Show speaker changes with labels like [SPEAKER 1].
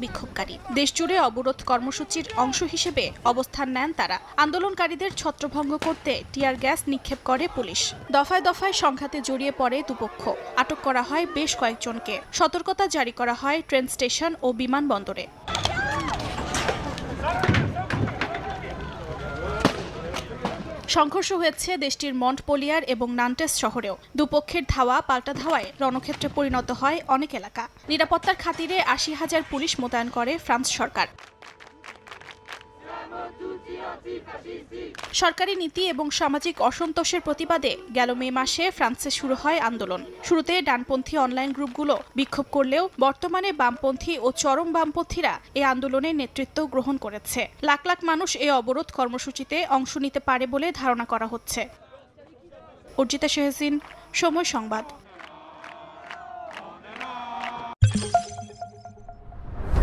[SPEAKER 1] বিক্ষোভকারী। দেশজুড়ে অবরোধ কর্মসূচির অংশ হিসেবে অবস্থান নেন তারা। আন্দোলনকারীদের ছত্রভঙ্গ করতে টিয়ার গ্যাস নিক্ষেপ করে পুলিশ। দফায় দফায় সংঘাতে জড়িয়ে পড়ে দুপক্ষ। আটক করা হয় বেশ কয়েকজনকে। সতর্কতা জারি করা হয় ট্রেন স্টেশন ও বিমানবন্দরে। সংঘর্ষ হয়েছে দেশটির মন্টপলিয়ার এবং নান্টেস শহরেও। দুপক্ষের ধাওয়া পাল্টা ধাওয়ায় রণক্ষেত্রে পরিণত হয় অনেক এলাকা। নিরাপত্তার খাতিরে ৮০,০০০ পুলিশ মোতায়েন করে ফ্রান্স সরকার। সরকারি নীতি এবং সামাজিক অসন্তোষের প্রতিবাদে গেল মে মাসে ফ্রান্সে শুরু হয় আন্দোলন। শুরুতে ডানপন্থী অনলাইন গ্রুপগুলো বিক্ষোভ করলেও বর্তমানে বামপন্থী ও চরম বামপন্থীরা এই আন্দোলনের নেতৃত্ব গ্রহণ করেছে। লাখ লাখ মানুষ এই অবরোধ কর্মসূচিতে অংশ নিতে পারে বলে ধারণা করা হচ্ছে। অর্জিতা শেহজিন, সময় সংবাদ।